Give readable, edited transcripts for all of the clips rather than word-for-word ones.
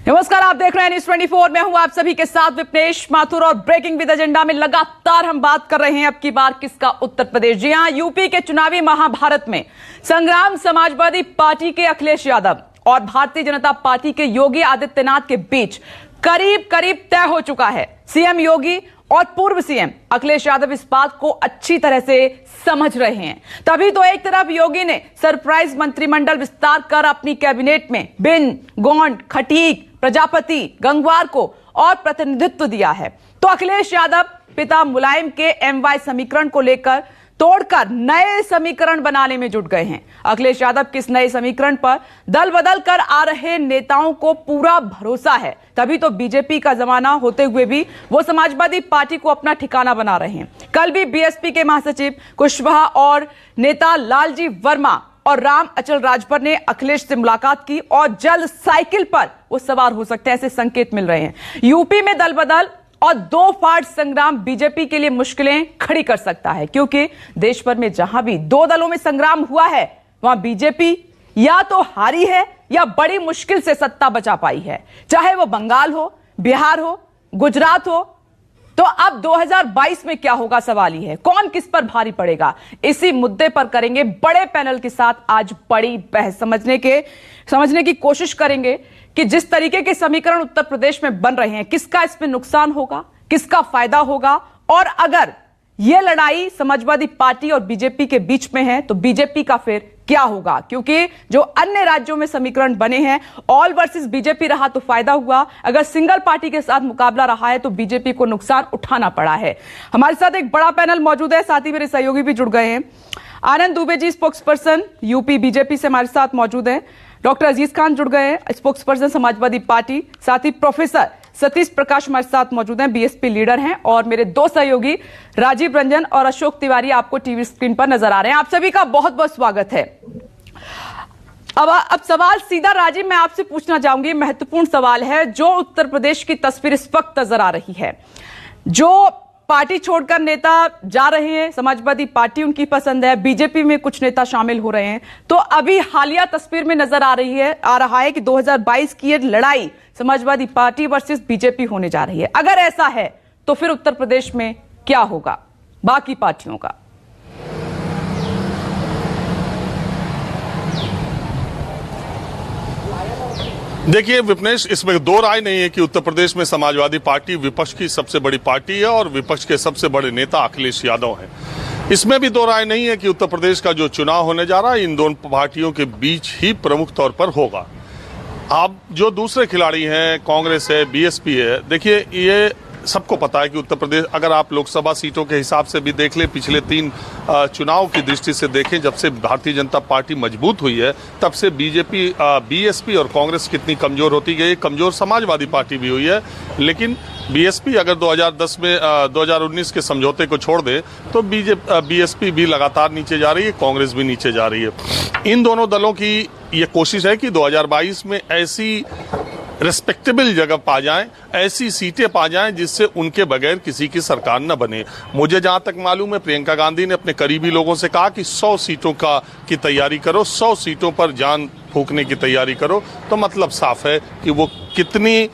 नमस्कार, आप देख रहे हैं न्यूज़ 24। मैं हूं आप सभी के साथ विपनेश माथुर और ब्रेकिंग विद एजेंडा में लगातार हम बात कर रहे हैं अब की बार किसका, उत्तर प्रदेश। जी हां, यूपी के चुनावी महाभारत में संग्राम समाजवादी पार्टी के अखिलेश यादव और भारतीय जनता पार्टी के योगी आदित्यनाथ के बीच करीब करीब तय हो चुका है। सीएम योगी और पूर्व सीएम अखिलेश यादव इस बात को अच्छी तरह से समझ रहे हैं। तभी तो एक तरफ योगी ने सरप्राइज मंत्रिमंडल विस्तार कर अपनी कैबिनेट में बिन, गोंड, खटीक, प्रजापति, गंगवार को और प्रतिनिधित्व दिया है, तो अखिलेश यादव पिता मुलायम के एमवाय समीकरण को लेकर तोड़कर नए समीकरण बनाने में जुट गए हैं। अखिलेश यादव के इस नए समीकरण पर दल बदल कर आ रहे नेताओं को पूरा भरोसा है। तभी तो बीजेपी का जमाना होते हुए भी वो समाजवादी पार्टी को अपना ठिकाना बना रहे हैं। कल भी बीएसपी के महासचिव कुशवाहा और नेता लालजी वर्मा और राम अचल राजभर ने अखिलेश से मुलाकात की और जल्द साइकिल पर वो सवार हो सकते हैं, ऐसे संकेत मिल रहे हैं। यूपी में दल बदल और दो फाड़ संग्राम बीजेपी के लिए मुश्किलें खड़ी कर सकता है, क्योंकि देश भर में जहां भी दो दलों में संग्राम हुआ है वहां बीजेपी या तो हारी है या बड़ी मुश्किल से सत्ता बचा पाई है, चाहे वो बंगाल हो, बिहार हो, गुजरात हो। तो अब 2022 में क्या होगा, सवाल ही है कौन किस पर भारी पड़ेगा। इसी मुद्दे पर करेंगे बड़े पैनल के साथ आज बड़ी बहस। समझने की कोशिश करेंगे कि जिस तरीके के समीकरण उत्तर प्रदेश में बन रहे हैं, किसका इसमें नुकसान होगा, किसका फायदा होगा, और अगर यह लड़ाई समाजवादी पार्टी और बीजेपी के बीच में है तो बीजेपी का फिर क्या होगा। क्योंकि जो अन्य राज्यों में समीकरण बने हैं, ऑल वर्सेस बीजेपी रहा तो फायदा हुआ, अगर सिंगल पार्टी के साथ मुकाबला रहा है तो बीजेपी को नुकसान उठाना पड़ा है। हमारे साथ एक बड़ा पैनल मौजूद है, साथ ही मेरे सहयोगी भी जुड़ गए हैं। आनंद Dubey ji spokes person UP BJP से हमारे साथ मौजूद हैं। डॉक्टर अजीज खान जुड़ गए हैं, स्पोक्स पर्सन समाजवादी पार्टी। साथ ही प्रोफेसर सतीश प्रकाश हमारे साथ मौजूद हैं, बीएसपी लीडर हैं। और मेरे दो सहयोगी राजीव रंजन और अशोक तिवारी आपको टीवी स्क्रीन पर नजर आ रहे हैं। आप सभी का बहुत बहुत स्वागत है। अब सवाल सीधा राजीव मैं आपसे पूछना चाहूंगी, महत्वपूर्ण सवाल है। जो उत्तर प्रदेश की तस्वीर इस वक्त नजर आ रही है, जो पार्टी छोड़कर नेता जा रहे हैं, समाजवादी पार्टी उनकी पसंद है, बीजेपी में कुछ नेता शामिल हो रहे हैं, तो अभी हालिया तस्वीर में नजर आ रहा है कि 2022 की ये लड़ाई समाजवादी पार्टी वर्सेस बीजेपी होने जा रही है। अगर ऐसा है तो फिर उत्तर प्रदेश में क्या होगा बाकी पार्टियों का? देखिए विपनेश, इसमें दो राय नहीं है कि उत्तर प्रदेश में समाजवादी पार्टी विपक्ष की सबसे बड़ी पार्टी है और विपक्ष के सबसे बड़े नेता अखिलेश यादव हैं। इसमें भी दो राय नहीं है कि उत्तर प्रदेश का जो चुनाव होने जा रहा है इन दोनों पार्टियों के बीच ही प्रमुख तौर पर होगा। अब जो दूसरे खिलाड़ी हैं, कांग्रेस है, बीएसपी है, देखिए ये सबको पता है कि उत्तर प्रदेश, अगर आप लोकसभा सीटों के हिसाब से भी देख लें, पिछले 3 चुनाव की दृष्टि से देखें, जब से भारतीय जनता पार्टी मजबूत हुई है तब से बीएसपी और कांग्रेस कितनी कमजोर होती गई। कमजोर समाजवादी पार्टी भी हुई है, लेकिन बीएसपी अगर 2019 के समझौते को छोड़ दे तो बीएसपी भी लगातार नीचे जा रही है, कांग्रेस भी नीचे जा रही है। इन दोनों दलों की ये कोशिश है कि 2022 में ऐसी रेस्पेक्टेबल जगह पा जाएं, ऐसी सीटें पा जाएं जिससे उनके बगैर किसी की सरकार न बने। मुझे जहां तक मालूम है, प्रियंका गांधी ने अपने करीबी लोगों से कहा कि 100 सीटों की तैयारी करो, 100 सीटों पर जान फूंकने की तैयारी करो। तो मतलब साफ है कि वो कितनी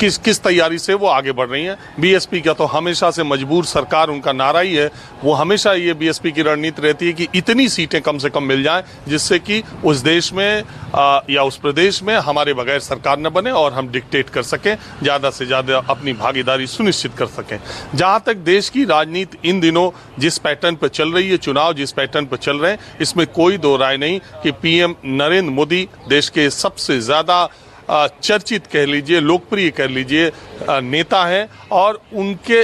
किस तैयारी से वो आगे बढ़ रही हैं। बीएसपी का तो हमेशा से मजबूर सरकार उनका नारा ही है। वो हमेशा ये बीएसपी की रणनीति रहती है कि इतनी सीटें कम से कम मिल जाएं जिससे कि उस देश में या उस प्रदेश में हमारे बगैर सरकार न बने और हम डिक्टेट कर सकें, ज़्यादा से ज़्यादा अपनी भागीदारी सुनिश्चित कर सकें। जहाँ तक देश की राजनीति इन दिनों जिस पैटर्न पर चल रही है, चुनाव जिस पैटर्न पर चल रहे हैं, इसमें कोई दो राय नहीं कि पीएम नरेंद्र मोदी देश के सबसे ज़्यादा चर्चित कह लीजिए, लोकप्रिय कह लीजिए नेता हैं और उनके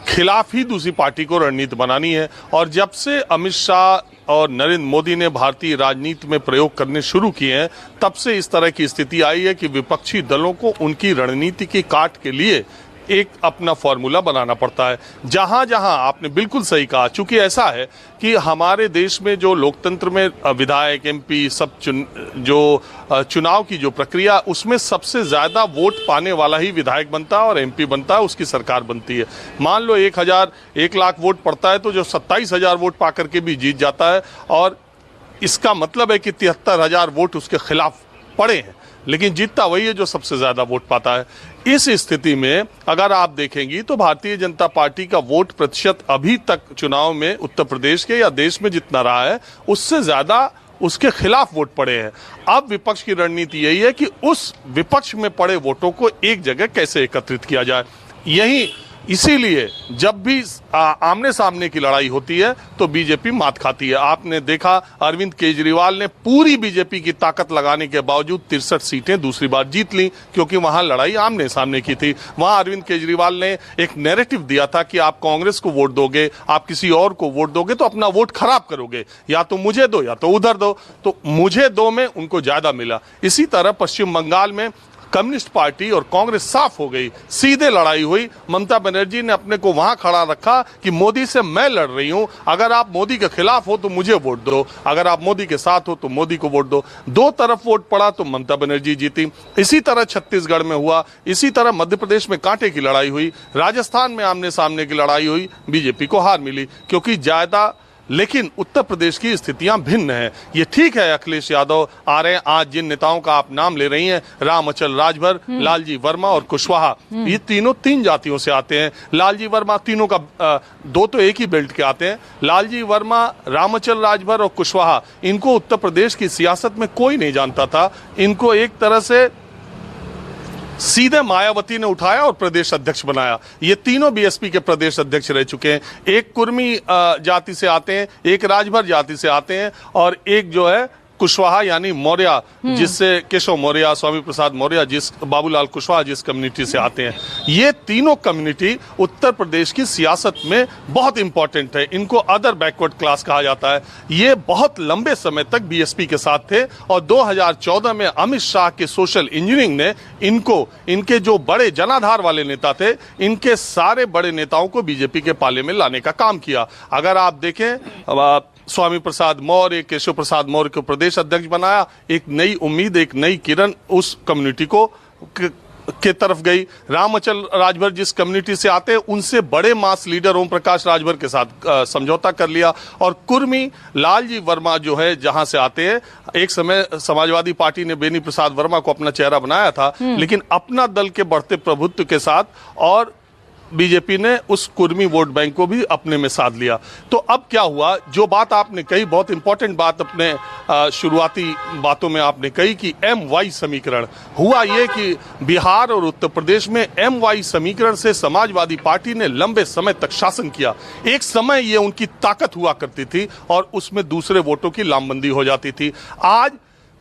खिलाफ ही दूसरी पार्टी को रणनीति बनानी है। और जब से अमित शाह और नरेंद्र मोदी ने भारतीय राजनीति में प्रयोग करने शुरू किए हैं, तब से इस तरह की स्थिति आई है कि विपक्षी दलों को उनकी रणनीति की काट के लिए एक अपना फॉर्मूला बनाना पड़ता है। जहां जहां आपने बिल्कुल सही कहा, चूंकि ऐसा है कि हमारे देश में जो लोकतंत्र में विधायक, एमपी सब चुनाव की जो प्रक्रिया, उसमें सबसे ज्यादा वोट पाने वाला ही विधायक बनता है और एमपी बनता है, उसकी सरकार बनती है। मान लो 1 लाख वोट पड़ता है तो जो 27,000 वोट पाकर के भी जीत जाता है, और इसका मतलब है कि 73,000 वोट उसके खिलाफ पड़े हैं, लेकिन जीतता वही है जो सबसे ज्यादा वोट पाता है। इस स्थिति में अगर आप देखेंगी तो भारतीय जनता पार्टी का वोट प्रतिशत अभी तक चुनाव में उत्तर प्रदेश के या देश में जितना रहा है उससे ज्यादा उसके खिलाफ वोट पड़े हैं। अब विपक्ष की रणनीति यही है कि उस विपक्ष में पड़े वोटों को एक जगह कैसे एकत्रित किया जाए। यही इसीलिए जब भी आमने सामने की लड़ाई होती है तो बीजेपी मात खाती है। आपने देखा अरविंद केजरीवाल ने पूरी बीजेपी की ताकत लगाने के बावजूद 63 सीटें दूसरी बार जीत ली, क्योंकि वहां लड़ाई आमने सामने की थी। वहां अरविंद केजरीवाल ने एक नैरेटिव दिया था कि आप कांग्रेस को वोट दोगे, आप किसी और को वोट दोगे तो अपना वोट खराब करोगे, या तो मुझे दो या तो उधर दो। तो मुझे दो में उनको ज्यादा मिला। इसी तरह पश्चिम बंगाल में कम्युनिस्ट पार्टी और कांग्रेस साफ हो गई, सीधे लड़ाई हुई। ममता बनर्जी ने अपने को वहां खड़ा रखा कि मोदी से मैं लड़ रही हूं, अगर आप मोदी के खिलाफ हो तो मुझे वोट दो, अगर आप मोदी के साथ हो तो मोदी को वोट दो। दो तरफ वोट पड़ा तो ममता बनर्जी जीती। इसी तरह छत्तीसगढ़ में हुआ, इसी तरह मध्य प्रदेश में कांटे की लड़ाई हुई, राजस्थान में आमने सामने की लड़ाई हुई, बीजेपी को हार मिली क्योंकि ज्यादा। लेकिन उत्तर प्रदेश की स्थितियां भिन्न है। ये ठीक है अखिलेश यादव आ रहे हैं, आज जिन नेताओं का आप नाम ले रही हैं, राम अचल राजभर, लालजी वर्मा और कुशवाहा, ये तीनों 3 जातियों से आते हैं। लालजी वर्मा, तीनों का 2 तो एक ही बेल्ट के आते हैं। लालजी वर्मा, रामअचल राजभर और कुशवाहा, इनको उत्तर प्रदेश की सियासत में कोई नहीं जानता था। इनको एक तरह से सीधे मायावती ने उठाया और प्रदेश अध्यक्ष बनाया। ये तीनों बीएसपी के प्रदेश अध्यक्ष रह चुके हैं। एक कुर्मी जाति से आते हैं, एक राजभर जाति से आते हैं और एक जो है कुशवाहा यानी मौर्य, जिससे केशव मौर्य, स्वामी प्रसाद मौर्य, जिस बाबूलाल कुशवाहा जिस कम्युनिटी से आते हैं। ये तीनों कम्युनिटी उत्तर प्रदेश की सियासत में बहुत इंपॉर्टेंट है। इनको अदर बैकवर्ड क्लास कहा जाता है। ये बहुत लंबे समय तक बीएसपी के साथ थे और 2014 में अमित शाह के सोशल इंजीनियरिंग ने इनको, इनके जो बड़े जनाधार वाले नेता थे, इनके सारे बड़े नेताओं को बीजेपी के पाले में लाने का काम किया। अगर आप देखें, स्वामी प्रसाद मौर्य, केशव प्रसाद मौर्य को प्रदेश अध्यक्ष बनाया। एक नई उम्मीद, एक नई किरण उस कम्युनिटी को के तरफ गई। रामअचल राजभर जिस कम्युनिटी से आते हैं, उनसे बड़े मास लीडर ओम प्रकाश राजभर के साथ समझौता कर लिया। और कुर्मी लालजी वर्मा जो है जहां से आते हैं, एक समय समाजवादी पार्टी ने बेनी प्रसाद वर्मा को अपना चेहरा बनाया था, लेकिन अपना दल के बढ़ते प्रभुत्व के साथ और बीजेपी ने उस कुर्मी वोट बैंक को भी अपने में साध लिया। तो अब क्या हुआ, जो बात आपने कही, बहुत इंपॉर्टेंट बात अपने शुरुआती बातों में आपने कही कि MY समीकरण हुआ। ये कि बिहार और उत्तर प्रदेश में MY समीकरण से समाजवादी पार्टी ने लंबे समय तक शासन किया। एक समय ये उनकी ताकत हुआ करती थी और उसमें दूसरे वोटों की लामबंदी हो जाती थी। आज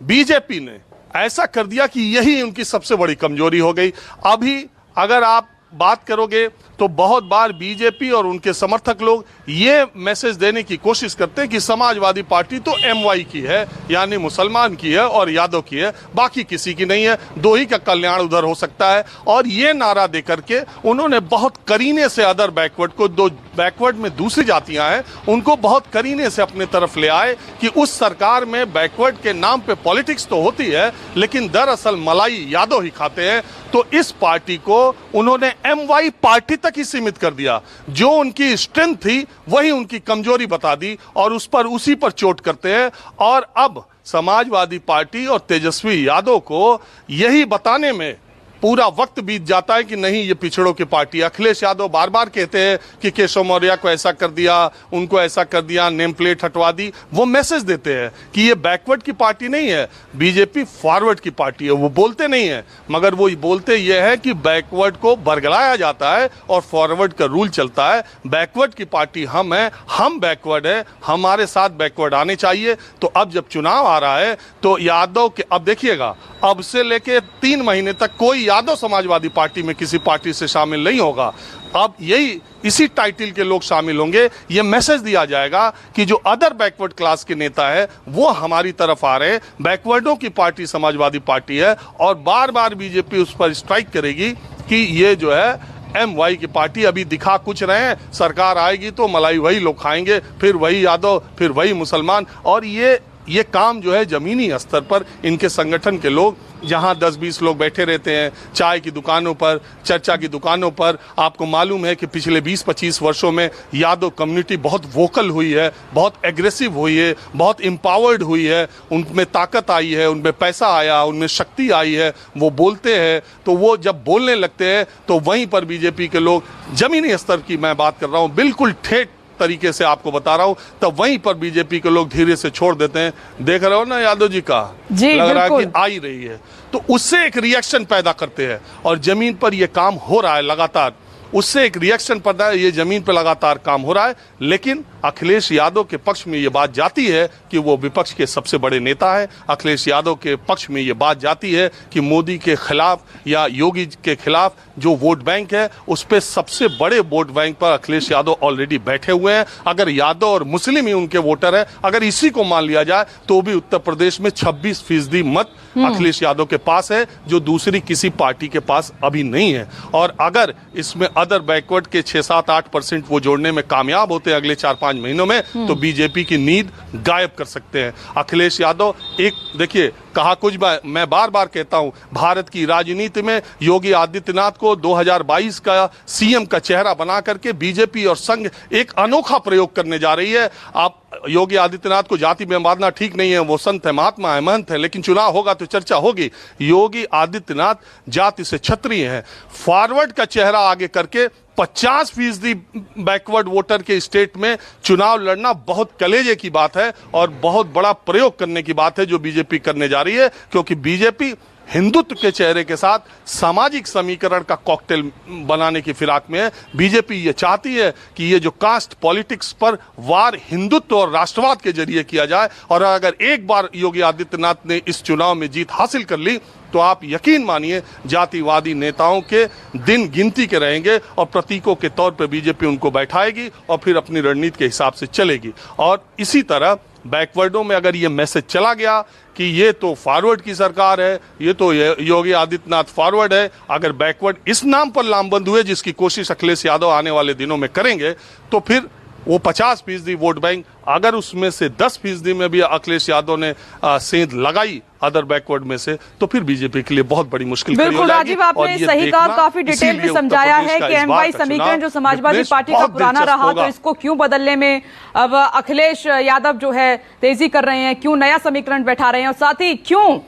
बीजेपी ने ऐसा कर दिया कि यही उनकी सबसे बड़ी कमजोरी हो गई। अभी अगर आप बात करोगे तो बहुत बार बीजेपी और उनके समर्थक लोग ये मैसेज देने की कोशिश करते हैं कि समाजवादी पार्टी तो MY की है, यानी मुसलमान की है और यादव की है, बाकी किसी की नहीं है, दो ही का कल्याण उधर हो सकता है। और ये नारा दे करके उन्होंने बहुत करीने से अदर बैकवर्ड को, दो बैकवर्ड में दूसरी जातियां हैं, उनको बहुत करीने से अपने तरफ ले आए कि उस सरकार में बैकवर्ड के नाम पे पॉलिटिक्स तो होती है, लेकिन दरअसल मलाई यादव ही खाते हैं। तो इस पार्टी को उन्होंने MY पार्टी तक ही सीमित कर दिया। जो उनकी स्ट्रेंथ थी वही उनकी कमजोरी बता दी और उसी पर चोट करते हैं। और अब समाजवादी पार्टी और तेजस्वी यादव को यही बताने में पूरा वक्त बीत जाता है कि नहीं, ये पिछड़ों की पार्टी। अखिलेश यादव बार बार कहते हैं कि केशव मौर्य को ऐसा कर दिया, उनको ऐसा कर दिया, नेम प्लेट हटवा दी। वो मैसेज देते हैं कि ये बैकवर्ड की पार्टी नहीं है, बीजेपी फॉरवर्ड की पार्टी है। वो बोलते नहीं है, मगर वो बोलते ये है कि बैकवर्ड को बरगलाया जाता है और फॉरवर्ड का रूल चलता है। बैकवर्ड की पार्टी हम है, हम बैकवर्ड है, हमारे साथ बैकवर्ड आने चाहिए। तो अब जब चुनाव आ रहा है तो यादव के, अब देखिएगा, अब से लेके 3 महीने तक कोई यादव समाजवादी पार्टी में किसी पार्टी से शामिल नहीं होगा। अब यही इसी टाइटल के लोग शामिल होंगे। ये मैसेज दिया जाएगा कि जो अदर बैकवर्ड क्लास के नेता है वो हमारी तरफ आ रहे हैं, बैकवर्डों की पार्टी समाजवादी पार्टी है। और बार बार बीजेपी उस पर स्ट्राइक करेगी कि ये जो है MY की पार्टी। अभी दिखा कुछ रहे हैं, सरकार आएगी तो मलाई वही लोग खाएंगे, फिर वही यादव, फिर वही मुसलमान। और ये ये काम जो है जमीनी स्तर पर इनके संगठन के लोग, जहां 10-20 लोग बैठे रहते हैं चाय की दुकानों पर, चर्चा की दुकानों पर, आपको मालूम है कि पिछले 20-25 वर्षों में यादव कम्युनिटी बहुत वोकल हुई है, बहुत एग्रेसिव हुई है, बहुत एम्पावर्ड हुई है, उनमें ताकत आई है, उनमें पैसा आया, उनमें शक्ति आई है, वो बोलते हैं। तो वो जब बोलने लगते हैं तो वहीं पर बीजेपी के लोग, जमीनी स्तर की मैं बात कर रहा हूं, बिल्कुल ठेठ तरीके से आपको बता रहा हूं, तब वहीं पर बीजेपी के लोग धीरे से छोड़ देते हैं। देख रहे हो ना यादव जी का, लग रहा है कि आ ही रही है, तो उससे एक रिएक्शन पैदा करते हैं और जमीन पर यह काम हो रहा है लगातार, उससे एक रिएक्शन पड़ता है, ये जमीन पर लगातार काम हो रहा है। लेकिन अखिलेश यादव के पक्ष में ये बात जाती है कि वो विपक्ष के सबसे बड़े नेता है। अखिलेश यादव के पक्ष में ये बात जाती है कि मोदी के खिलाफ या योगी के खिलाफ जो वोट बैंक है, उस पर सबसे बड़े वोट बैंक पर अखिलेश यादव ऑलरेडी बैठे हुए हैं। अगर यादव और मुस्लिम ही उनके वोटर है, अगर इसी को मान लिया जाए तो भी उत्तर प्रदेश में 26% मत अखिलेश यादव के पास है, जो दूसरी किसी पार्टी के पास अभी नहीं है। और अगर इसमें अदर बैकवर्ड के 6-7-8% वो जोड़ने में कामयाब होते हैं अगले 4-5 महीनों में, तो बीजेपी की नींद गायब कर सकते हैं। अखिलेश यादव एक, देखिए कहा कुछ, मैं बार बार कहता हूं, भारत की राजनीति में योगी आदित्यनाथ को 2022 का सीएम का चेहरा बना करके बीजेपी और संघ एक अनोखा प्रयोग करने जा रही है। आप योगी आदित्यनाथ को जाति में बांधना ठीक नहीं है, वो संत है, महात्मा है, महंत है, लेकिन चुनाव होगा तो चर्चा होगी। योगी आदित्यनाथ जाति से क्षत्रिय हैं, फॉरवर्ड का चेहरा आगे करके 50% बैकवर्ड वोटर के स्टेट में चुनाव लड़ना बहुत कलेजे की बात है और बहुत बड़ा प्रयोग करने की बात है जो बीजेपी करने जा रही है। क्योंकि बीजेपी हिंदुत्व के चेहरे के साथ सामाजिक समीकरण का कॉकटेल बनाने की फिराक में है। बीजेपी ये चाहती है कि ये जो कास्ट पॉलिटिक्स पर वार हिंदुत्व और राष्ट्रवाद के जरिए किया जाए, और अगर एक बार योगी आदित्यनाथ ने इस चुनाव में जीत हासिल कर ली तो आप यकीन मानिए जातिवादी नेताओं के दिन गिनती के रहेंगे और प्रतीकों के तौर पर बीजेपी उनको बैठाएगी और फिर अपनी रणनीति के हिसाब से चलेगी। और इसी तरह बैकवर्डों में अगर ये मैसेज चला गया कि ये तो फॉरवर्ड की सरकार है, ये तो योगी आदित्यनाथ फॉरवर्ड है, अगर बैकवर्ड इस नाम पर लामबंद हुए, जिसकी कोशिश अखिलेश यादव आने वाले दिनों में करेंगे, तो फिर वो 50% वोट बैंक, अगर उसमें से 10% में भी अखिलेश यादव ने सेंध लगाई अदर बैकवर्ड में से, तो फिर बीजेपी के लिए बहुत बड़ी मुश्किल खड़ी हो जाएगी। राजीव, आपने सही कहा, काफी डिटेल में समझाया है कि एमवाई समीकरण जो समाजवादी पार्टी का पुराना रहा, तो इसको क्यों बदलने में अब अखिलेश यादव जो है तेजी कर रहे हैं, क्यों नया समीकरण बैठा रहे हैं, और साथ ही क्यों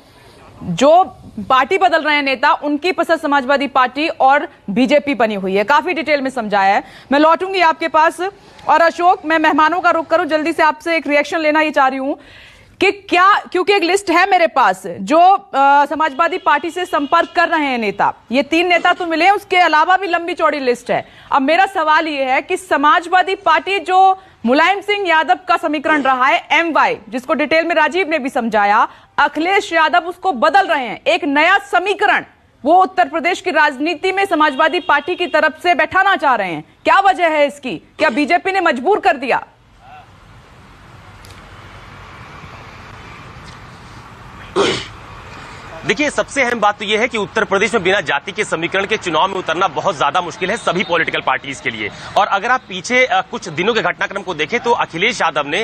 जो पार्टी बदल रहे हैं नेता, उनकी पसंद समाजवादी पार्टी और बीजेपी बनी हुई है। काफी डिटेल में समझाया है। मैं लौटूंगी आपके पास। और अशोक, मैं मेहमानों का रुख करूं, जल्दी से आपसे एक रिएक्शन लेना ही चाह रही हूं कि क्या, क्योंकि एक लिस्ट है मेरे पास जो समाजवादी पार्टी से संपर्क कर रहे हैं नेता, ये 3 नेता तो मिले हैं, उसके अलावा भी लंबी चौड़ी लिस्ट है। अब मेरा सवाल ये है कि समाजवादी पार्टी जो मुलायम सिंह यादव का समीकरण रहा है, एमवाई, जिसको डिटेल में राजीव ने भी समझाया, अखिलेश यादव उसको बदल रहे हैं, एक नया समीकरण वो उत्तर प्रदेश की राजनीति में समाजवादी पार्टी की तरफ से बैठाना चाह रहे हैं। क्या वजह है इसकी? क्या बीजेपी ने मजबूर कर दिया? देखिए, सबसे अहम बात तो यह है कि उत्तर प्रदेश में बिना जाति के समीकरण के चुनाव में उतरना बहुत ज्यादा मुश्किल है सभी पॉलिटिकल पार्टीज के लिए। और अगर आप पीछे कुछ दिनों के घटनाक्रम को देखें तो अखिलेश यादव ने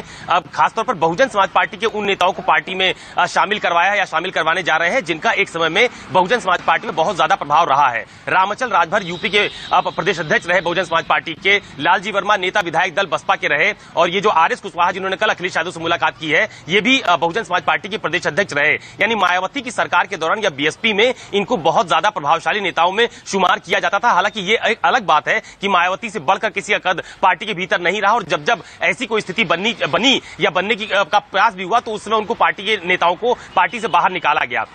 खासतौर पर बहुजन समाज पार्टी के उन नेताओं को पार्टी में शामिल करवाया है या शामिल करवाने जा रहे हैं जिनका एक समय में बहुजन समाज पार्टी में बहुत ज्यादा प्रभाव रहा है। रामचल राजभर यूपी के प्रदेश अध्यक्ष रहे बहुजन समाज पार्टी के, लालजी वर्मा नेता विधायक दल बसपा के रहे, और ये जो आर.एस. कुशवाहा जिन्होंने कल अखिलेश यादव से मुलाकात की है, ये भी बहुजन समाज पार्टी के प्रदेश अध्यक्ष रहे। यानी मायावती की सरकार के दौरान या बीएसपी में इनको बहुत ज्यादा प्रभावशाली नेताओं में शुमार किया जाता था। हालांकि ये एक अलग बात है कि मायावती से बढ़कर किसी का कद पार्टी के भीतर नहीं रहा, और जब जब ऐसी कोई स्थिति बनी या बनने की का प्रयास भी हुआ तो उस समय उनको पार्टी के नेताओं को पार्टी से बाहर निकाला गया।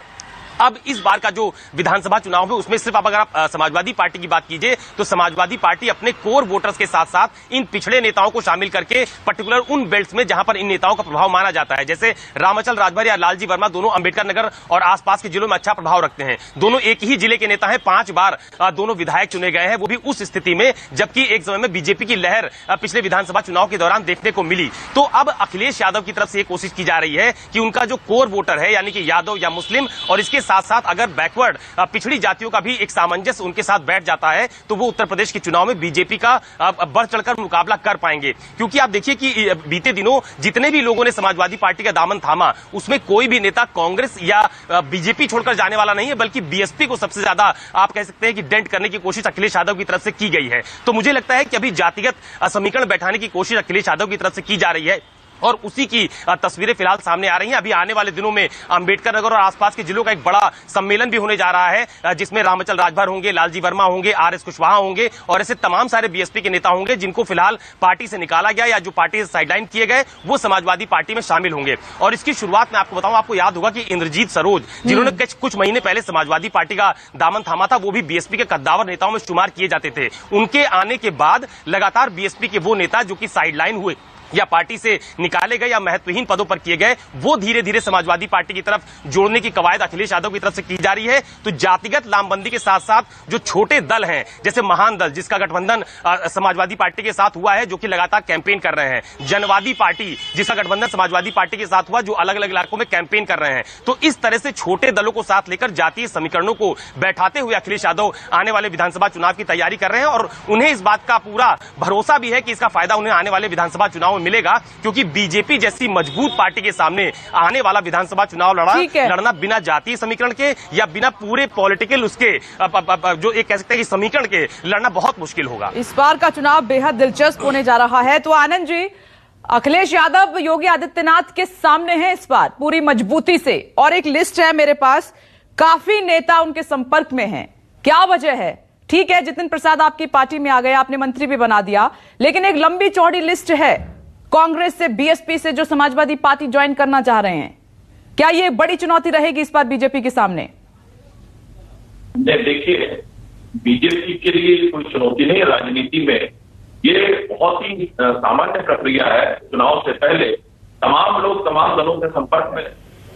अब इस बार का जो विधानसभा चुनाव है उसमें सिर्फ अगर आप समाजवादी पार्टी की बात कीजिए तो समाजवादी पार्टी अपने कोर वोटर्स के साथ साथ इन पिछड़े नेताओं को शामिल करके पर्टिकुलर उन बेल्ट्स में जहां पर इन नेताओं का प्रभाव माना जाता है, जैसे रामचल राजभर या लालजी वर्मा दोनों अंबेडकर नगर और आसपास के जिलों में अच्छा प्रभाव रखते हैं। दोनों एक ही जिले के नेता हैं, 5 बार दोनों विधायक चुने गए हैं, वो भी उस स्थिति में जबकि एक समय में बीजेपी की लहर पिछले विधानसभा चुनाव के दौरान देखने को मिली। तो अब अखिलेश यादव की तरफ से कोशिश की जा रही है कि उनका जो कोर वोटर है यानी कि यादव या मुस्लिम और इसके साथ साथ अगर बैकवर्ड पिछड़ी जातियों का भी एक सामंजस्य उनके साथ बैठ जाता है तो वो उत्तर प्रदेश के चुनाव में बीजेपी का बढ़ चढ़कर मुकाबला कर पाएंगे। क्योंकि आप देखिए कि बीते दिनों जितने भी लोगों ने समाजवादी पार्टी का दामन थामा उसमें कोई भी नेता कांग्रेस या बीजेपी छोड़कर जाने वाला नहीं है, बल्कि बीएसपी को सबसे ज्यादा आप कह सकते हैं कि डेंट करने की कोशिश अखिलेश यादव की तरफ से की गई है। तो मुझे लगता है कि अभी जातिगत समीकरण बैठाने की कोशिश अखिलेश यादव की तरफ से की जा रही है और उसी की तस्वीरें फिलहाल सामने आ रही हैं। अभी आने वाले दिनों में अंबेडकर नगर और आसपास के जिलों का एक बड़ा सम्मेलन भी होने जा रहा है, जिसमें रामचल राजभर होंगे, लालजी वर्मा होंगे, आरएस कुशवाहा होंगे और ऐसे तमाम सारे बीएसपी के नेता होंगे जिनको फिलहाल पार्टी से निकाला गया या जो पार्टी से साइडलाइन किए गए वो समाजवादी पार्टी में शामिल होंगे। और इसकी शुरुआत में आपको बताऊं, आपको याद होगा कि इंद्रजीत सरोज जिन्होंने कुछ महीने पहले समाजवादी पार्टी का दामन थामा था, वो भी बीएसपी के कद्दावर नेताओं में शुमार किए जाते थे। उनके आने के बाद लगातार बीएसपी के वो नेता जो कि साइडलाइन हुए या पार्टी से निकाले गए या महत्वहीन पदों पर किए गए, वो धीरे धीरे समाजवादी पार्टी की तरफ जोड़ने की कवायद अखिलेश यादव की तरफ से की जा रही है। तो जातिगत लामबंदी के साथ साथ जो छोटे दल हैं, जैसे महान दल जिसका गठबंधन समाजवादी पार्टी के साथ हुआ है, जो कि लगातार कैंपेन कर रहे हैं, जनवादी पार्टी जिसका गठबंधन समाजवादी पार्टी के साथ हुआ, जो अलग अलग इलाकों में कैंपेन कर रहे हैं। तो इस तरह से छोटे दलों को साथ लेकर जातीय समीकरणों को बैठाते हुए अखिलेश यादव आने वाले विधानसभा चुनाव की तैयारी कर रहे हैं और उन्हें इस बात का पूरा भरोसा भी है कि इसका फायदा उन्हें आने वाले विधानसभा चुनाव मिलेगा, क्योंकि बीजेपी जैसी मजबूत पार्टी के सामने आने वाला विधानसभा चुनाव लड़ना बिना जातीय समीकरण के या बिना पूरे पॉलिटिकल उसके जो एक कह सकते हैं कि समीकरण के लड़ना बहुत मुश्किल होगा। इस बार का चुनाव बेहद दिलचस्प होने जा रहा है। तो आनंद जी, अखिलेश यादव योगी आदित्यनाथ के सामने है इस बार पूरी मजबूती से और एक लिस्ट है मेरे पास, काफी नेता उनके संपर्क में हैं। क्या वजह है? ठीक है, जितिन प्रसाद आपकी पार्टी में आ गए, आपने मंत्री भी बना दिया, लेकिन एक लंबी चौड़ी लिस्ट है कांग्रेस से, बीएसपी से, जो समाजवादी पार्टी ज्वाइन करना चाह रहे हैं। क्या ये बड़ी चुनौती रहेगी इस बार बीजेपी के सामने? देखिए, बीजेपी के लिए कोई चुनौती नहीं है। राजनीति में ये बहुत ही सामान्य प्रक्रिया है। चुनाव से पहले तमाम लोग तमाम दलों के संपर्क में,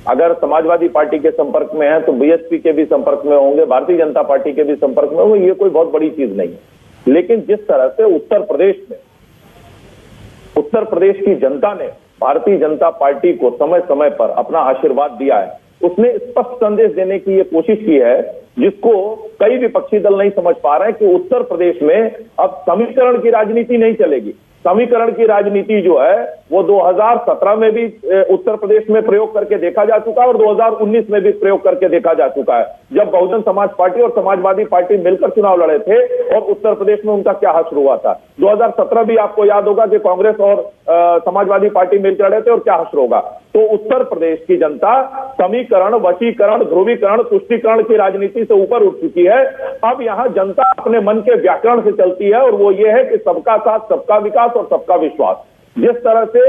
अगर समाजवादी पार्टी के संपर्क में है तो बीएसपी के भी संपर्क में होंगे, भारतीय जनता पार्टी के भी संपर्क में होंगे। ये कोई बहुत बड़ी चीज नहीं है। लेकिन जिस तरह से उत्तर प्रदेश की जनता ने भारतीय जनता पार्टी को समय समय पर अपना आशीर्वाद दिया है, उसने स्पष्ट संदेश देने की ये कोशिश की है, जिसको कई विपक्षी दल नहीं समझ पा रहे हैं कि उत्तर प्रदेश में अब समीकरण की राजनीति नहीं चलेगी। समीकरण की राजनीति जो है वो 2017 में भी उत्तर प्रदेश में प्रयोग करके देखा जा चुका है और 2019 में भी प्रयोग करके देखा जा चुका है, जब बहुजन समाज पार्टी और समाजवादी पार्टी मिलकर चुनाव लड़े थे और उत्तर प्रदेश में उनका क्या हश्र हुआ था। 2017 भी आपको याद होगा कि कांग्रेस और समाजवादी पार्टी मिलकर लड़े थे और क्या हश्र होगा। तो उत्तर प्रदेश की जनता समीकरण, वशीकरण, ध्रुवीकरण, तुष्टीकरण की राजनीति से ऊपर उठ चुकी है। अब यहां जनता अपने मन के व्याकरण से चलती है और वो ये है कि सबका साथ, सबका विकास और सबका विश्वास। जिस तरह से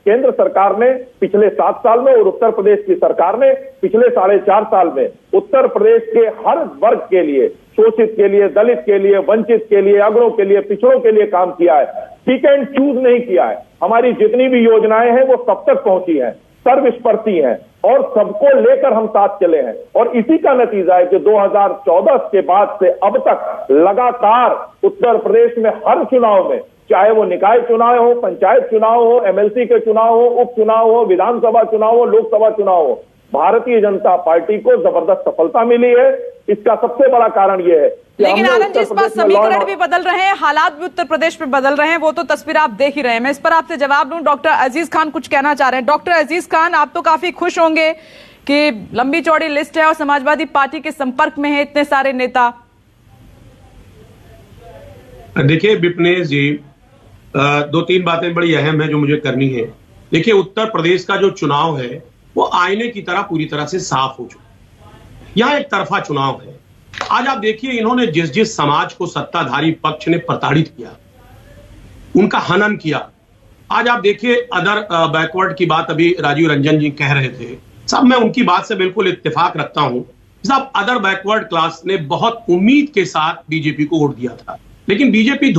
केंद्र सरकार ने पिछले 7 साल में और उत्तर प्रदेश की सरकार ने पिछले 4.5 साल में उत्तर प्रदेश के हर वर्ग के लिए, शोषित के लिए, दलित के लिए, वंचित के लिए, अग्रहों के लिए, पिछड़ों के लिए काम किया है, पिक एंड चूज नहीं किया है। हमारी जितनी भी योजनाएं हैं वो सब तक पहुंची हैं, सर्वस्पर्शी हैं और सबको लेकर हम साथ चले हैं। और इसी का नतीजा है कि 2014 के बाद से अब तक लगातार उत्तर प्रदेश में हर चुनाव में, चाहे वो निकाय चुनाव हो, पंचायत चुनाव हो, एमएलसी के चुनाव हो, उपचुनाव हो, विधानसभा चुनाव हो, लोकसभा चुनाव हो, भारतीय जनता पार्टी को जबरदस्त सफलता मिली है। इसका सबसे बड़ा कारण यह है। लेकिन आनंद जी, इस बार समीकरण भी बदल रहे हैं, हालात भी उत्तर प्रदेश में बदल रहे हैं, वो तो तस्वीर आप देख ही रहे हैं। मैं इस पर आपसे जवाब लूं। डॉक्टर अजीज खान कुछ कहना चाह रहे हैं। डॉक्टर अजीज खान, आप तो काफी खुश होंगे कि लंबी चौड़ी लिस्ट है और समाजवादी पार्टी के संपर्क में है इतने सारे नेता। देखिए विपनेश जी, 2-3 बातें बड़ी अहम है जो मुझे करनी है। देखिए, उत्तर प्रदेश का जो चुनाव है वो आईने की तरह पूरी तरह से साफ हो चुका है। यहां एक तरफा चुनाव है। आज आप देखिए, इन्होंने जिस समाज को सत्ताधारी पक्ष ने प्रताड़ित किया, उनका हनन किया। आज आप देखिए, अदर बैकवर्ड की बात अभी राजीव रंजन जी कह रहे थे, साहब मैं उनकी बात से बिल्कुल इत्तेफाक रखता हूं। साहब, अदर बैकवर्ड क्लास ने बहुत उम्मीद के साथ बीजेपी को वोट दिया था, लेकिन बीजेपी ने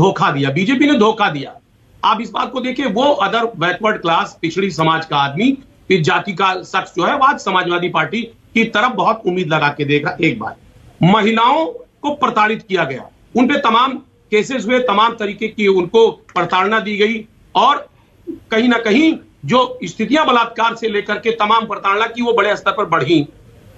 धोखा दिया। आप इस बात को देखिए, वो अदर बैकवर्ड क्लास, पिछड़ी समाज का आदमी, इस जाति का शख्स जो है, वो आज समाजवादी पार्टी की तरफ बहुत उम्मीद लगा के देख रहा। एक बात, महिलाओं को प्रताड़ित किया गया, उन पे तमाम केसेस हुए, तमाम तरीके की उनको प्रताड़ना दी गई और कहीं ना कहीं जो स्थितियां बलात्कार से लेकर के तमाम प्रताड़ना की वो बड़े स्तर पर बढ़ी।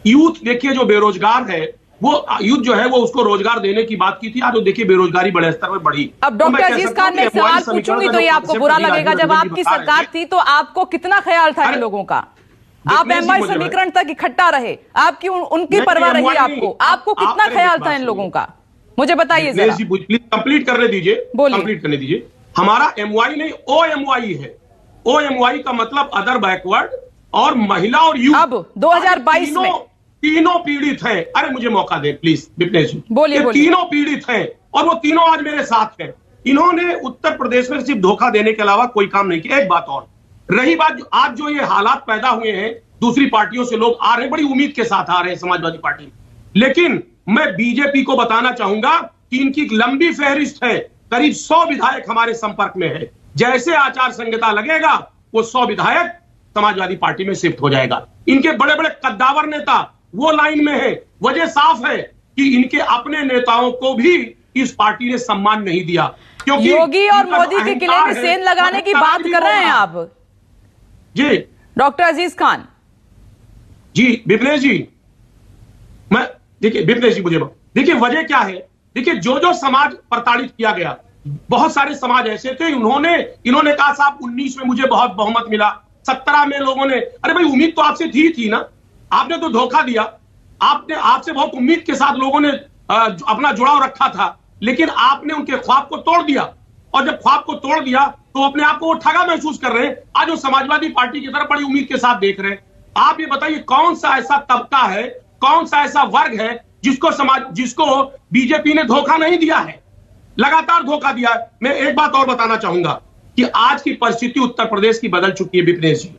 यूथ देखिए जो बेरोजगार है, वो यूथ जो है वो उसको रोजगार देने की बात की थी, आज वो देखिए बेरोजगारी बड़े स्तर पर बढ़ी। अब डॉक्टर अजीज खान मैं एक सवाल पूछूंगी तो ये आपको बुरा लगेगा, जब आपकी सरकार थी तो आपको कितना ख्याल था इन लोगों का? आप एमवाई समीकरण तक इकट्ठा रहे, आपकी उनकी परवाह रही आपको कितना ख्याल था इन लोगों का? मुझे बताइए जरा। प्लीज कंप्लीट करने दीजिए, कंप्लीट करने दीजिए। हमारा एमवाई नहीं OMY है। OMY का मतलब अदर बैकवर्ड और महिला और यूथ। अब 2022 में तीनों पीड़ित हैं। अरे मुझे मौका दें प्लीज विपनेश जी। बोलिए। तीनों पीड़ित हैं और वो तीनों आज मेरे साथ हैं। इन्होंने उत्तर प्रदेश में सिर्फ धोखा देने के अलावा कोई काम नहीं किया। एक बात और, रही बात आज जो ये हालात पैदा हुए हैं, दूसरी पार्टियों से लोग आ रहे हैं, बड़ी उम्मीद के साथ आ रहे हैं समाजवादी पार्टी में, लेकिन मैं बीजेपी को बताना चाहूंगा कि इनकी लंबी फहरिस्त है। करीब 100 विधायक हमारे संपर्क में है। जैसे आचार संहिता लगेगा वो 100 विधायक समाजवादी पार्टी में शिफ्ट हो जाएगा। इनके बड़े बड़े कद्दावर नेता वो लाइन में है। वजह साफ है कि इनके अपने नेताओं को भी इस पार्टी ने सम्मान नहीं दिया, क्योंकि योगी और मोदी के किले में सेंध लगाने की बात कर रहे हैं आप जी डॉक्टर अजीज खान जी। विपनेश जी, मैं देखिए विपनेश जी, मुझे देखिए वजह क्या है। देखिए जो समाज प्रताड़ित किया गया, बहुत सारे समाज ऐसे थे, इन्होंने कहा साहब 19 में मुझे बहुत बहुमत मिला, 17 में लोगों ने, अरे भाई उम्मीद तो आपसे थी ना, आपने तो धोखा दिया। आपसे बहुत उम्मीद के साथ लोगों ने अपना जुड़ाव रखा था, लेकिन आपने उनके ख्वाब को तोड़ दिया। और जब ख्वाब को तोड़ दिया तो अपने आप को वो ठगा महसूस कर रहे हैं। आज वो समाजवादी पार्टी की तरफ बड़ी उम्मीद के साथ देख रहे हैं। आप ये बताइए कौन सा ऐसा तबका है, कौन सा ऐसा वर्ग है जिसको बीजेपी ने धोखा नहीं दिया है, लगातार धोखा दिया है। मैं एक बात और बताना चाहूंगा कि आज की परिस्थिति उत्तर प्रदेश की बदल चुकी है विपनेश जी।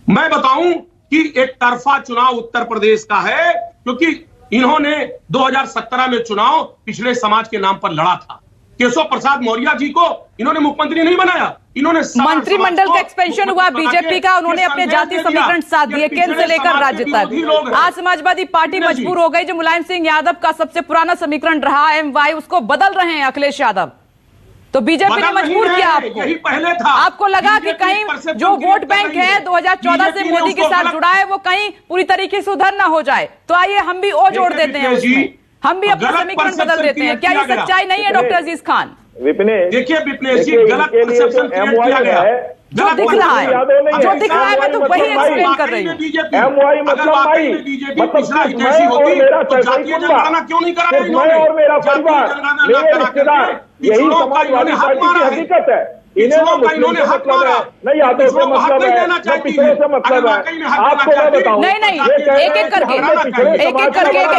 मैं बताऊं कि एक तरफा चुनाव उत्तर प्रदेश का है, क्योंकि इन्होंने 2017 में चुनाव पिछड़े समाज के नाम पर लड़ा था। केशव प्रसाद मौर्य जी को इन्होंने मुख्यमंत्री नहीं बनाया, इन्होंने मंत्रिमंडल का एक्सपेंशन हुआ बीजेपी का, उन्होंने अपने जातीय समीकरण साथ दिए केंद्र से लेकर राज्य तक। आज समाजवादी पार्टी मजबूर हो गई, जो मुलायम सिंह यादव का सबसे पुराना समीकरण रहा MY, उसको बदल रहे हैं अखिलेश यादव। तो बीजेपी ने मजबूर किया आपको। यही पहले था। आपको लगा कि कहीं जो वोट बैंक है 2014 से मोदी के साथ जुड़ा है वो कहीं पूरी तरीके से उधर ना हो जाए। तो आइए हम भी ओ जोड़ देते हैं उसमें, हम भी अपना समीकरण बदल देते हैं। क्या ये सच्चाई नहीं है डॉक्टर अजीज खान? देखिए विपनेश जी, गलत परसेप्शन क्रिएट किया गया है। जो दिख रहा है मैं तो वही एक्सप्लेन कर रही हूँ। MY मतलब बीजेपी पिछड़ा हित ऐसी होती तो जातीय जनगणना क्यों नहीं करा रहे मैं और मेरा परिवार, मेरे रिश्तेदार, यही समाजवादी पार्टी की हकीकत है। इन्होंने हक मारा, नहीं यादव से मतलब है, न पिछड़े से मतलब है। आपको मैं बताऊं, नहीं एक एक करके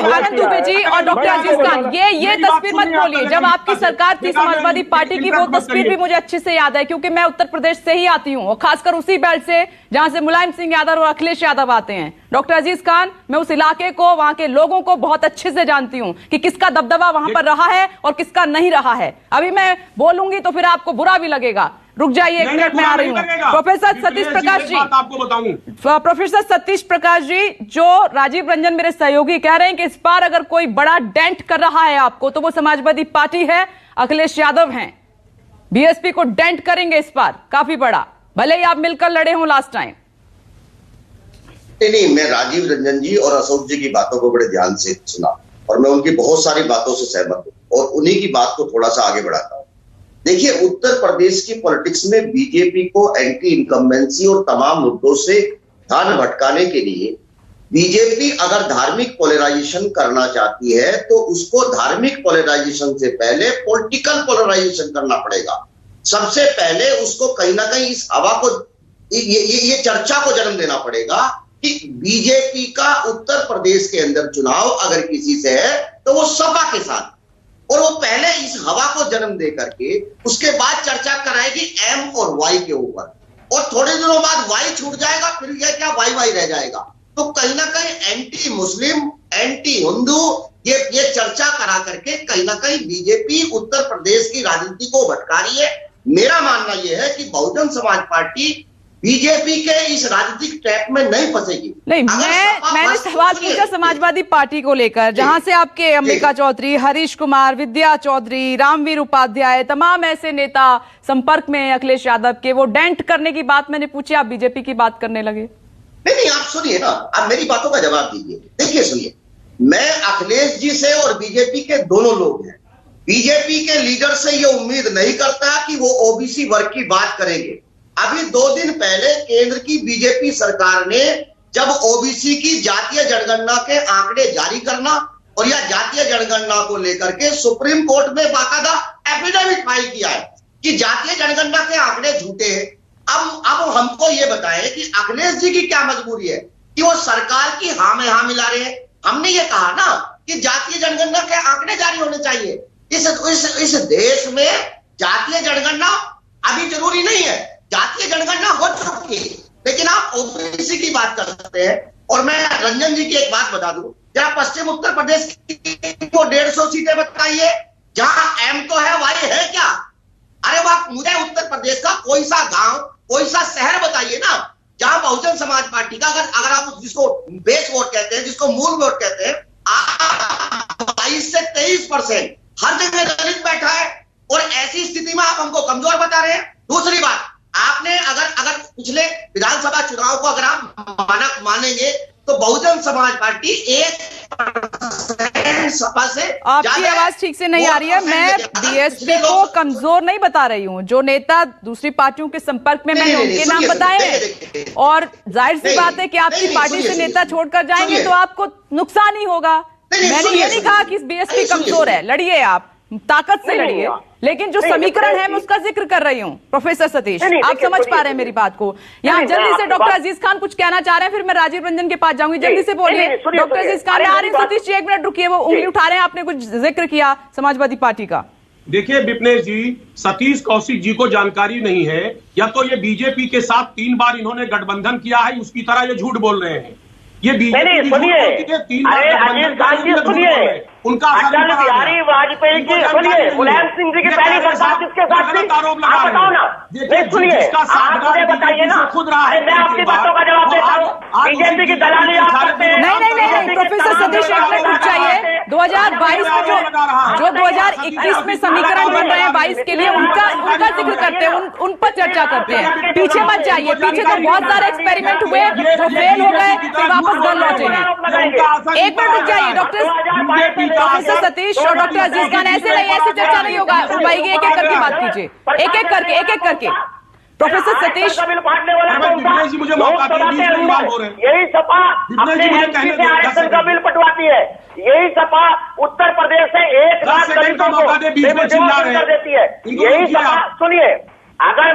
आनंद दुबे जी और डॉक्टर अजीज खान, ये तस्वीर मत बोलिए। जब आपकी सरकार थी समाजवादी पार्टी की, वो तस्वीर भी मुझे अच्छे से याद है, क्योंकि मैं उत्तर प्रदेश से ही आती हूँ और खासकर उसी बेल्ट से जहां से मुलायम सिंह यादव और अखिलेश यादव आते हैं। डॉक्टर अजीज खान, मैं उस इलाके को, वहां के लोगों को बहुत अच्छे से जानती हूं कि किसका दबदबा वहां पर रहा है और किसका नहीं रहा है। अभी मैं बोलूंगी तो फिर आपको बुरा भी लगेगा। रुक जाइए, एक मिनट में आ रही हूँ। प्रोफेसर सतीश प्रकाश जी, आपको बताऊं, प्रोफेसर सतीश प्रकाश जी, जो राजीव रंजन मेरे सहयोगी कह रहे हैं कि इस बार अगर कोई बड़ा डेंट कर रहा है आपको तो वो समाजवादी पार्टी है, अखिलेश यादव हैं। बीएसपी को डेंट करेंगे इस बार काफी बड़ा, भले ही आप मिलकर लड़े हों लास्ट टाइम। नहीं, मैं राजीव रंजन जी और अशोक जी की बातों को बड़े ध्यान से सुना और मैं उनकी बहुत सारी बातों से सहमत हूं और उन्हीं की बात को थोड़ा सा आगे बढ़ाता हूं। देखिए, उत्तर प्रदेश की पॉलिटिक्स में बीजेपी को एंटी इनकम्बेंसी और तमाम मुद्दों से ध्यान भटकाने के लिए बीजेपी अगर धार्मिक पोलराइजेशन करना चाहती है तो उसको धार्मिक पोलराइजेशन से पहले पॉलिटिकल पोलराइजेशन करना पड़ेगा। सबसे पहले उसको कहीं ना कहीं इस हवा को, ये चर्चा को जन्म देना पड़ेगा कि बीजेपी का उत्तर प्रदेश के अंदर चुनाव अगर किसी से है तो वो सपा के साथ, और वो पहले इस हवा को जन्म दे करके उसके बाद चर्चा कराएगी M और Y के ऊपर, और थोड़े दिनों बाद Y छूट जाएगा, फिर यह क्या YY रह जाएगा। तो कहीं ना कहीं एंटी मुस्लिम, एंटी हिंदू ये चर्चा करा करके कहीं ना कहीं बीजेपी उत्तर प्रदेश की राजनीति को भटका रही है। मेरा मानना यह है कि बहुजन समाज पार्टी बीजेपी के इस राजनीतिक ट्रैप में नहीं फंसेगी। नहीं, मैंने सवाल पूछा समाजवादी पार्टी को लेकर, जहां से आपके अंबिका चौधरी, हरीश कुमार, विद्या चौधरी, रामवीर उपाध्याय, तमाम ऐसे नेता संपर्क में अखिलेश यादव के, वो डेंट करने की बात मैंने पूछी, आप बीजेपी की बात करने लगे। नहीं, आप सुनिए ना, आप मेरी बातों का जवाब दीजिए। देखिए सुनिए, मैं अखिलेश जी से और बीजेपी के दोनों लोग हैं, बीजेपी के लीडर से ये उम्मीद नहीं करता कि वो ओबीसी वर्ग की बात करेंगे। अभी 2 दिन पहले केंद्र की बीजेपी सरकार ने जब ओबीसी की जातीय जनगणना के आंकड़े जारी करना और या जातीय जनगणना को लेकर के सुप्रीम कोर्ट में बाकायदा एफिडेविट फाइल किया है कि जातीय जनगणना के आंकड़े झूठे हैं। अब हमको ये बताएं कि अखिलेश जी की क्या मजबूरी है कि वो सरकार की हाँ में हाँ मिला रहे हैं। हमने ये कहा ना कि जातीय जनगणना के आंकड़े जारी होने चाहिए। इस देश में जातीय जनगणना अभी जरूरी नहीं है, जातीय जनगणना हो चुकी है, लेकिन आप ओबीसी की बात कर सकते हैं। और मैं रंजन जी की एक बात बता दूं, जरा पश्चिम उत्तर प्रदेश की को 150 सीटें बताइए, जहां एम तो है, वाई है क्या? अरे वाह, मुझे उत्तर प्रदेश का कोई सा गांव, कोई सा शहर बताइए ना जहां बहुजन समाज पार्टी का अगर आप जिसको बेस वोट कहते हैं, जिसको मूल वोट कहते हैं, 22 से 23% हर जगह दलित बैठा है। और ऐसी स्थिति में आप हमको कमजोर बता रहे हैं। दूसरी बात, आपने अगर पिछले विधानसभा चुनाव को अगर आप मानेंगे तो बहुजन समाज पार्टी 1% सपा से आपकी आवाज ठीक से नहीं आ रही है। मैं बीएसपी को कमजोर नहीं बता रही हूं, जो नेता दूसरी पार्टियों के संपर्क में, मैंने उनके नाम बताए हैं। और जाहिर सी बात है कि आपकी पार्टी से नेता छोड़कर जाएंगे तो आपको नुकसान ही होगा। मैंने ये नहीं कहा कि बीएसपी कमजोर है, लड़िए, आप ताकत से लड़िए, लेकिन जो समीकरण है मैं उसका जिक्र कर रही हूँ। प्रोफेसर सतीश, आप समझ पा रहे हैं मेरी बात को? यहाँ जल्दी से डॉक्टर अजीज खान कुछ कहना चाह रहे हैं, फिर मैं राजीव रंजन के पास जाऊंगी। जल्दी से बोलिए डॉक्टर अजीज खान। आ रही सतीश जी, 1 मिनट रुकिए, वो उंगली उठा रहे हैं, आपने कुछ जिक्र किया समाजवादी पार्टी का। देखिए विपनेश जी, सतीश कौशिक जी को जानकारी नहीं है, या तो ये बीजेपी के साथ 3 बार इन्होंने गठबंधन किया है, उसकी तरह ये झूठ बोल रहे हैं। ये बीजेपी सुनिए, अरे अजीज खान जी सुनिए, उनका अटल बिहारी वाजपेयी की, सुनिए, मुलायम सिंह जी की पहली सरकार किसके साथ थी? आप बताओ ना। नहीं सुनिए, आप मुझे बताइए ना। अरे मैं आपकी बातों का जवाब देता हूँ। बीजेपी की दलाली आप करते हैं। नहीं, प्रोफेसर सतीश, 1 मिनट रुक जाइए। 2022 में जो 2021 में समीकरण बन रहे हैं 22 के लिए, उनका जिक्र करते हैं, उन पर चर्चा करते हैं। पीछे मत जाइए, पीछे तो बहुत सारे एक्सपेरिमेंट हुए जो फेल हो गए, फिर वापस घर लौटे हैं। 1 मिनट रुक जाइए डॉक्टर प्रोफेसर सतीश और डॉक्टर अजीज खान, ऐसे नहीं, ऐसे चर्चा नहीं होगा। भाई एक एक करके बात कीजिए, एक एक करके। प्रोफेसर सतीश, मुझे मौका दीजिए, यही सपा अपने एमपी से आरक्षण का बिल पटवाती है, यही सपा उत्तर प्रदेश से 1 लाख दलितों को कर देती है। यही सपा, सुनिए, अगर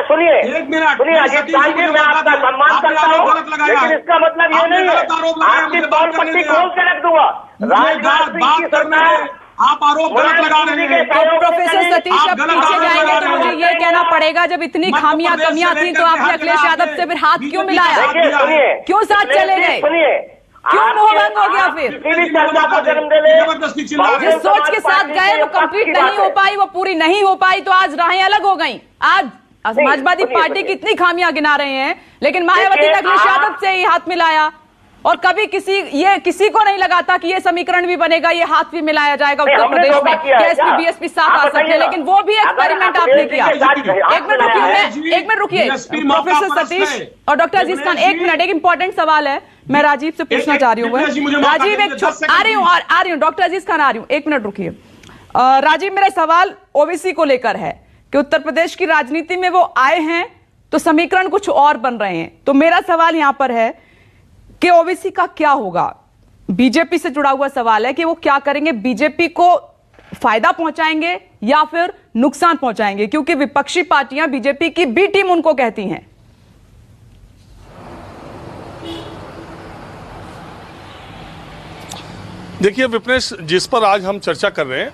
सुनिए अजीत खान जी, मैं आपका सम्मान करता हूँ, लेकिन इसका मतलब ये नहीं है आपकी तौल पट्टी खोल के रख दूंगा। राजनाथ सिंह की सरकार, आप आरोप गलत लगा रहे हैं। तो प्रोफेसर सतीश, अब पीछे जाएंगे तो मुझे ये कहना पड़ेगा, जब इतनी खामियां कमियां थी तो आपने अखिलेश यादव से फिर हाथ क्यों मिलाया? क्यों साथ चले गए? क्यों मोहभंग हो गया? फिर जिस सोच के साथ गए वो कंप्लीट नहीं हो पाई, वो पूरी नहीं हो पाई, तो आज राहें अलग हो गई। आज समाजवादी पार्टी की इतनी खामियां गिना रहे हैं, लेकिन मायावती ने अखिलेश यादव से ही हाथ मिलाया। और कभी किसी को नहीं लगा था कि ये समीकरण भी बनेगा, ये हाथ भी मिलाया जाएगा उत्तर प्रदेश में, एसपी बीएसपी साथ आ सकते हैं, लेकिन वो भी एक्सपेरिमेंट आपने किया। 1 मिनट रुकिए प्रोफेसर सतीश और डॉक्टर अजीज खान, 1 मिनट, एक इंपॉर्टेंट सवाल है, मैं राजीव से पूछना चाह रही हूँ। राजीव, आ रही हूँ डॉक्टर अजीज खान, आ रही हूँ, 1 मिनट रुकिए। राजीव, मेरा सवाल ओबीसी को लेकर है कि उत्तर प्रदेश की राजनीति में वो आए हैं तो समीकरण कुछ और बन रहे हैं। तो मेरा सवाल यहां पर है कि ओबीसी का क्या होगा? बीजेपी से जुड़ा हुआ सवाल है कि वो क्या करेंगे, बीजेपी को फायदा पहुंचाएंगे या फिर नुकसान पहुंचाएंगे, क्योंकि विपक्षी पार्टियां बीजेपी की बी टीम उनको कहती हैं। देखिए विपनेश, जिस पर आज हम चर्चा कर रहे हैं,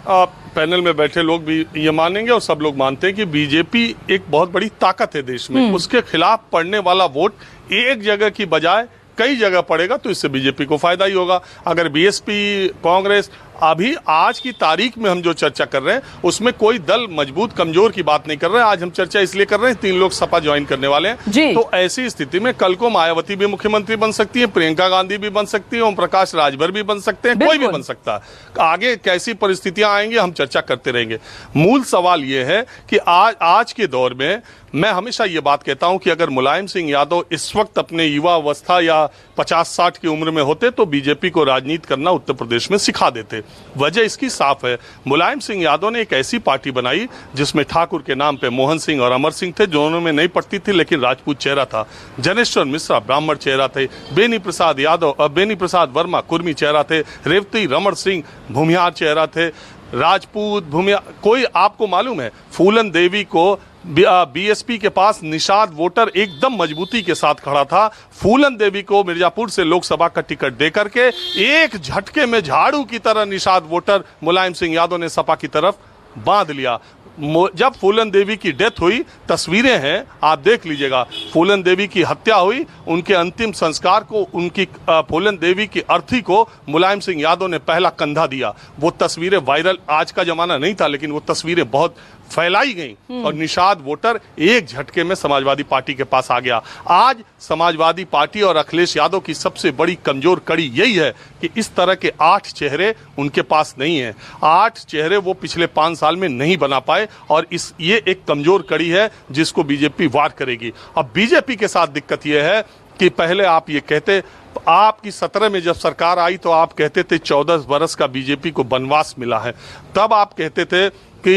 पैनल में बैठे लोग भी ये मानेंगे और सब लोग मानते हैं कि बीजेपी एक बहुत बड़ी ताकत है देश में। उसके खिलाफ पड़ने वाला वोट एक जगह की बजाय कई जगह पड़ेगा, तो इससे बीजेपी को फायदा ही होगा। अगर बीएसपी, कांग्रेस अभी आज की तारीख में हम जो चर्चा कर रहे हैं उसमें कोई दल मजबूत कमजोर की बात नहीं कर रहे हैं। आज हम चर्चा इसलिए कर रहे हैं 3 लोग सपा ज्वाइन करने वाले हैं, तो ऐसी स्थिति में कल को मायावती भी मुख्यमंत्री बन सकती है, प्रियंका गांधी भी बन सकती है, ओम प्रकाश राजभर भी बन सकते हैं, कोई भी बन सकता है। आगे कैसी परिस्थितियां आएंगी हम चर्चा करते रहेंगे। मूल सवाल यह है कि आज के दौर में मैं हमेशा यह बात कहता हूं कि अगर मुलायम सिंह यादव इस वक्त अपने युवा अवस्था या 50-60 की उम्र में होते तो बीजेपी को राजनीति करना उत्तर प्रदेश में सिखा देते। वजह इसकी साफ है, मुलायम सिंह यादव ने एक ऐसी पार्टी बनाई जिसमें ठाकुर के नाम पे मोहन सिंह और अमर सिंह थे, दोनों में नहीं पड़ती थी लेकिन राजपूत चेहरा था। जनेश्वर मिश्रा ब्राह्मण चेहरा थे, बेनी प्रसाद वर्मा कुर्मी चेहरा थे, रेवती रमण सिंह भूमिहार चेहरा थे, राजपूत भूमिहार। कोई आपको मालूम है फूलन देवी को बीएसपी के पास निषाद वोटर एकदम मजबूती के साथ खड़ा था। फूलन देवी को मिर्जापुर से लोकसभा का टिकट देकर के एक झटके में झाड़ू की तरह निषाद वोटर मुलायम सिंह यादव ने सपा की तरफ बांध लिया। जब फूलन देवी की डेथ हुई, तस्वीरें हैं आप देख लीजिएगा, फूलन देवी की हत्या हुई, उनके अंतिम संस्कार को उनकी फूलन देवी की अर्थी को मुलायम सिंह यादव ने पहला कंधा दिया। वो तस्वीरें वायरल, आज का जमाना नहीं था लेकिन वो तस्वीरें बहुत फैलाई गई और निषाद वोटर एक झटके में समाजवादी पार्टी के पास आ गया। आज समाजवादी पार्टी और अखिलेश यादव की सबसे बड़ी कमजोर कड़ी यही है कि इस तरह के 8 चेहरे उनके पास नहीं है। 8 चेहरे वो पिछले 5 साल में नहीं बना पाए और ये एक कमजोर कड़ी है जिसको बीजेपी वार करेगी। अब बीजेपी के साथ दिक्कत यह है कि पहले आप ये कहते, आपकी 17 में जब सरकार आई तो आप कहते थे 14 बरस का बीजेपी को वनवास मिला है। तब आप कहते थे कि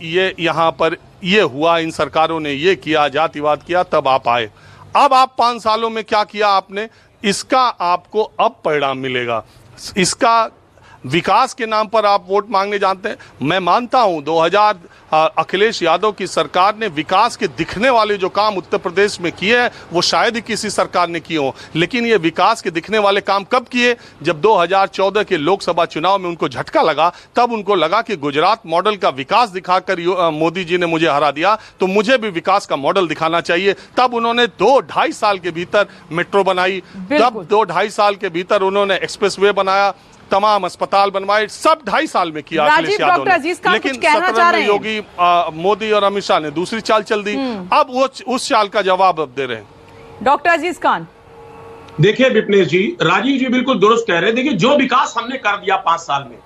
ये यहाँ पर ये हुआ, इन सरकारों ने ये किया, जातिवाद किया, तब आप आए। अब आप 5 सालों में क्या किया आपने, इसका आपको अब परिणाम मिलेगा। इसका विकास के नाम पर आप वोट मांगने जानते हैं। मैं मानता हूं 2000 अखिलेश यादव की सरकार ने विकास के दिखने वाले जो काम उत्तर प्रदेश में किए हैं वो शायद ही किसी सरकार ने किए हो, लेकिन ये विकास के दिखने वाले काम कब किए, जब 2014 के लोकसभा चुनाव में उनको झटका लगा। तब उनको लगा कि गुजरात मॉडल का विकास दिखाकर मोदी जी ने मुझे हरा दिया तो मुझे भी विकास का मॉडल दिखाना चाहिए। तब उन्होंने 2-2.5 साल के भीतर मेट्रो बनाई, तब 2-2.5 साल के भीतर उन्होंने एक्सप्रेसवे बनाया, तमाम अस्पताल बनवाए, सब 2.5 साल में किया अखिलेश यादव ने। लेकिन 17 में योगी मोदी और अमित शाह ने दूसरी चाल चल दी। अब वो उस चाल का जवाब अब दे रहे हैं। डॉक्टर अजीज खान, देखिए विपनेश जी, राजीव जी बिल्कुल दुरुस्त कह रहे हैं। देखिए जो विकास हमने कर दिया 5 साल में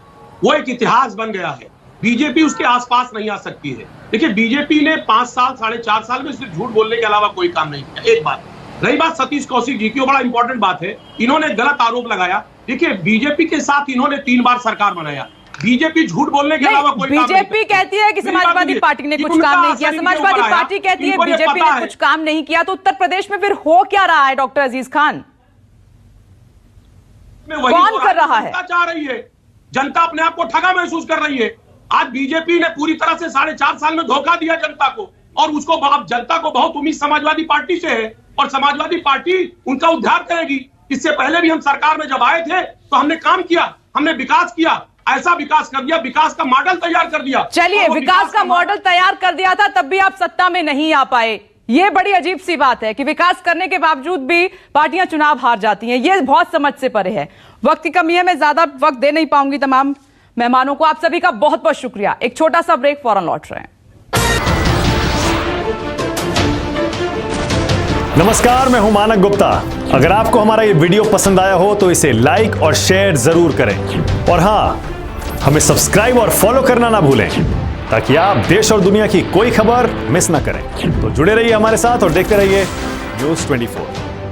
वो एक इतिहास बन गया है, बीजेपी उसके आसपास नहीं आ सकती है। देखिए बीजेपी ने 5 साल 4.5 साल में सिर्फ झूठ बोलने के अलावा कोई काम नहीं किया। एक बात रही बात सतीश कौशिक जी की, वो बड़ा इंपॉर्टेंट बात है, इन्होंने गलत आरोप लगाया। देखिए बीजेपी के साथ इन्होंने 3 बार सरकार बनाया, बीजेपी झूठ बोलने के अलावा कोई काम नहीं। बीजेपी कहती है कि समाजवादी पार्टी ने कुछ काम नहीं किया, समाजवादी पार्टी कहती है बीजेपी ने कुछ काम नहीं किया, तो उत्तर प्रदेश में फिर हो क्या रहा है डॉक्टर अजीज खान? कौन कर रहा है? चाह रही है जनता, अपने आप को ठगा महसूस कर रही है। आज बीजेपी ने पूरी तरह से 4.5 साल में धोखा दिया जनता को, और उसको जनता को बहुत उम्मीद समाजवादी पार्टी से है और समाजवादी पार्टी उनका उद्धार करेगी। इससे पहले भी हम सरकार में जब आए थे तो हमने काम किया, हमने विकास किया, ऐसा विकास कर दिया, विकास का मॉडल तैयार कर दिया। चलिए, विकास का मॉडल तैयार कर दिया था, तब भी आप सत्ता में नहीं आ पाए। ये बड़ी अजीब सी बात है कि विकास करने के बावजूद भी पार्टियां चुनाव हार जाती हैं। ये बहुत समझ से परे है। वक्त की कमी है, मैं ज्यादा वक्त दे नहीं पाऊंगी तमाम मेहमानों को। आप सभी का बहुत बहुत शुक्रिया। एक छोटा सा ब्रेक, फौरन लौट रहे हैं। नमस्कार, मैं हूं मानक गुप्ता। अगर आपको हमारा ये वीडियो पसंद आया हो तो इसे लाइक और शेयर जरूर करें, और हां, हमें सब्सक्राइब और फॉलो करना ना भूलें ताकि आप देश और दुनिया की कोई खबर मिस ना करें। तो जुड़े रहिए हमारे साथ और देखते रहिए News 24।